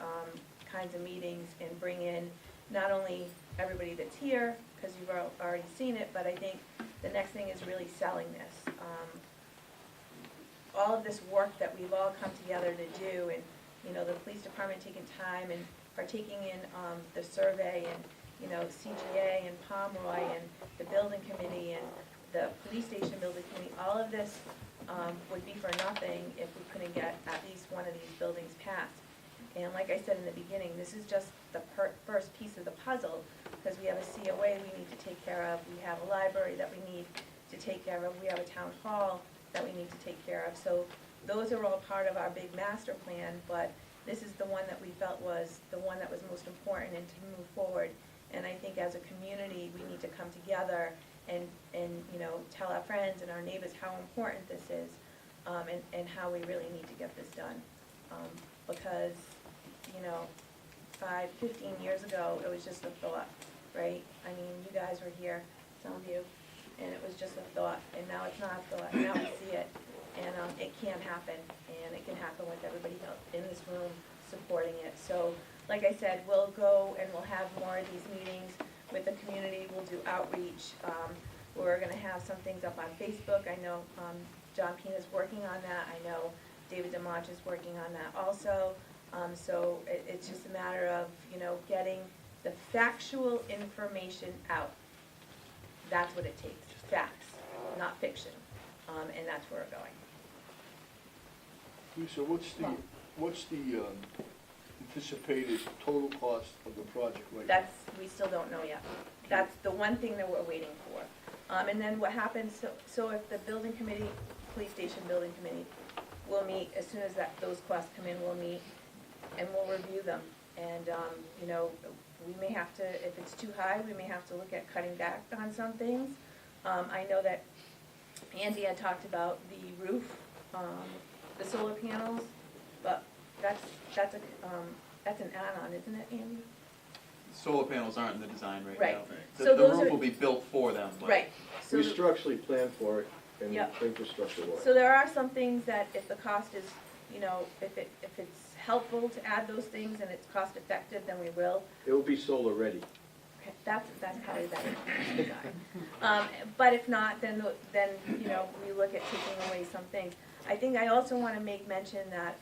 kinds of meetings and bring in not only everybody that's here, because you've already seen it, but I think the next thing is really selling this. All of this work that we've all come together to do, and, the police department taking time and partaking in the survey, and, CGA and Pomeroy and the building committee and the police station building committee, all of this would be for nothing if we couldn't get at least one of these buildings passed. And like I said in the beginning, this is just the first piece of the puzzle, because we have a COA we need to take care of, we have a library that we need to take care of, we have a town hall that we need to take care of. So those are all part of our big master plan, but this is the one that we felt was the one that was most important and to move forward. And I think as a community, we need to come together and tell our friends and our neighbors how important this is. and how we really need to get this done. Because, 15 years ago, it was just a thought, right? I mean, you guys were here, some of you, and it was just a thought, and now it's not a thought, now we see it. And it can happen, and it can happen with everybody else in this room supporting it. So, like I said, we'll go and we'll have more of these meetings with the community, we'll do outreach. We're gonna have some things up on Facebook. I know John Pina's working on that. I know David DeMonte is working on that also. So it's just a matter of, getting the factual information out. That's what it takes, facts, not fiction. And that's where we're going. Lisa, what's the anticipated total cost of the project right now? We still don't know yet. That's the one thing that we're waiting for. And then what happens, so if the building committee, police station building committee, will meet, as soon as those costs come in, we'll meet and we'll review them. And, we may have to, if it's too high, we may have to look at cutting back on some things. I know that Andy had talked about the roof, the solar panels, but that's an add-on, isn't it, Andy? Solar panels aren't in the design right Right. now. So The those roof are- will be built for them, but. Right. So We structurally plan for it and Yep. infrastructure work. So there are some things that if the cost is, if it's helpful to add those things and it's cost effective, then we will. It will be solar ready. Okay, that's probably better. But if not, then we look at taking away some things. I think I also want to make mention that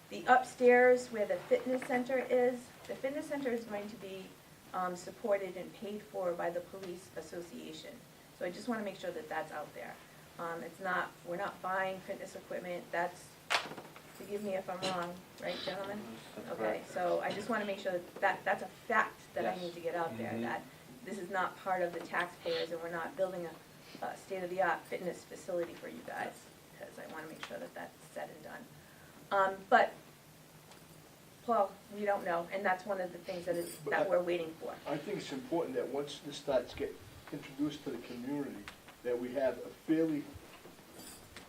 the upstairs where the fitness center is going to be supported and paid for by the police association. So I just want to make sure that that's out there. We're not buying fitness equipment, forgive me if I'm wrong, right, gentlemen? Okay, so I just want to make sure that's a fact that I need to get out there, that this is not part of the taxpayers, and we're not building a state-of-the-art fitness facility for you guys, because I want to make sure that that's said and done. But, Paul, we don't know, and that's one of the things that we're waiting for. I think it's important that once this starts to get introduced to the community, that we have a fairly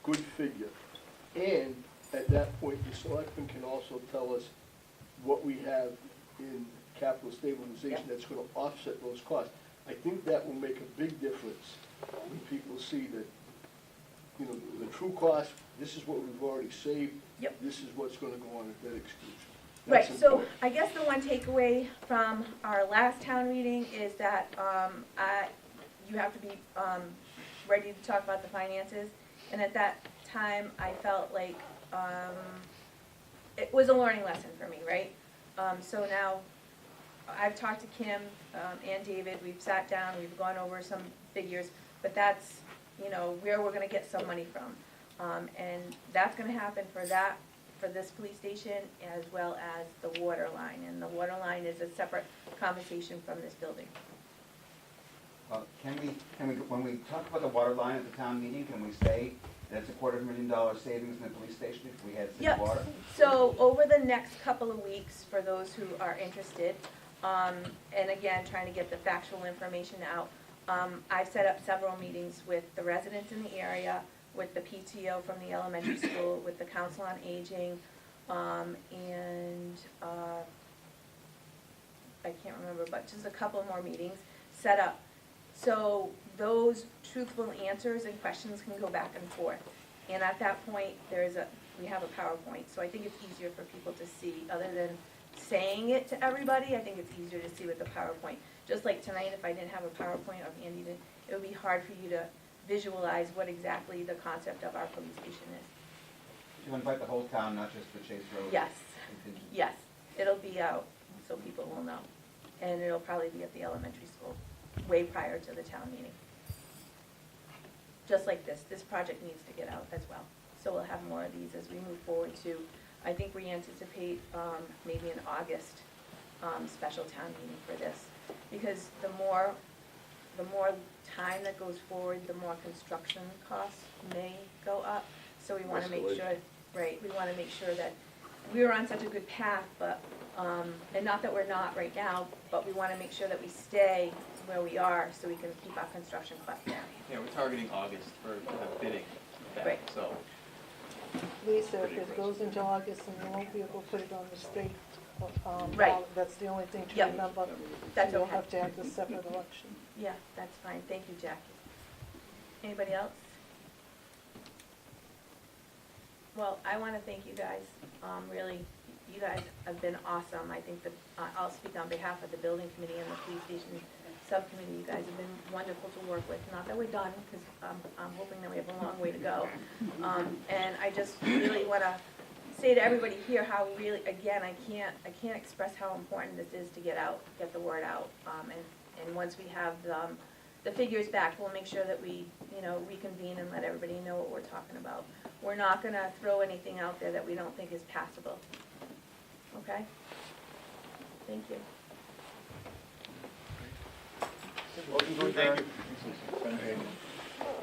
good figure. And at that point, the selectmen can also tell us what we have in capital stabilization that's gonna offset those costs. I think that will make a big difference when people see that, the true cost, this is what we've already saved. Yep. This is what's gonna go on at debt exclusion. Right, That's so important. I guess the one takeaway from our last town meeting is that you have to be ready to talk about the finances. And at that time, I felt like it was a learning lesson for me, right? So now, I've talked to Kim and David, we've sat down, we've gone over some figures, but that's, where we're gonna get some money from. And that's gonna happen for this police station as well as the water line. And the water line is a separate conversation from this building. Can we, when we talk about the water line at the town meeting, can we say that it's $250,000 savings in the police station if we had city Yep. water? So over the next couple of weeks, for those who are interested, and again, trying to get the factual information out, I've set up several meetings with the residents in the area, with the PTO from the elementary school, with the Council on Aging, and I can't remember, but just a couple more meetings set up. So those truthful answers and questions can go back and forth. And at that point, we have a PowerPoint, so I think it's easier for people to see, other than saying it to everybody, I think it's easier to see with the PowerPoint. Just like tonight, if I didn't have a PowerPoint, or Andy didn't, it would be hard for you to visualize what exactly the concept of our police station is. You invite the whole town, not just the Chase Road? Yes, contingent? yes, it'll be out, so people will know. And it'll probably be at the elementary school, way prior to the town meeting. Just like this project needs to get out as well. So we'll have more of these as we move forward too. I think we anticipate maybe an August special town meeting for this. Because the more time that goes forward, the more construction costs may go up. So we want to make sure, right, we want to make sure that we were on such a good path, but, and not that we're not right now, but we want to make sure that we stay where we are so we can keep our construction costs down. Yeah, we're targeting August for bidding back, Right. so. Lisa, if it goes into August and you won't be able to put it on the state, Right. ballot, that's the only thing to Yep. remember. That's You'll okay. have to have the separate election. Yeah, that's fine, thank you, Jackie. Anybody else? Well, I wanna thank you guys, really, you guys have been awesome. I think that, I'll speak on behalf of the building committee and the police station subcommittee. You guys have been wonderful to work with. Not that we're done, because I'm hoping that we have a long way to go. And I just really wanna say to everybody here how really, again, I can't express how important this is to get the word out. And once we have the figures back, we'll make sure that we, reconvene and let everybody know what we're talking about. We're not gonna throw anything out there that we don't think is passable. Okay? Thank you. Motion to adjourn. Thank you.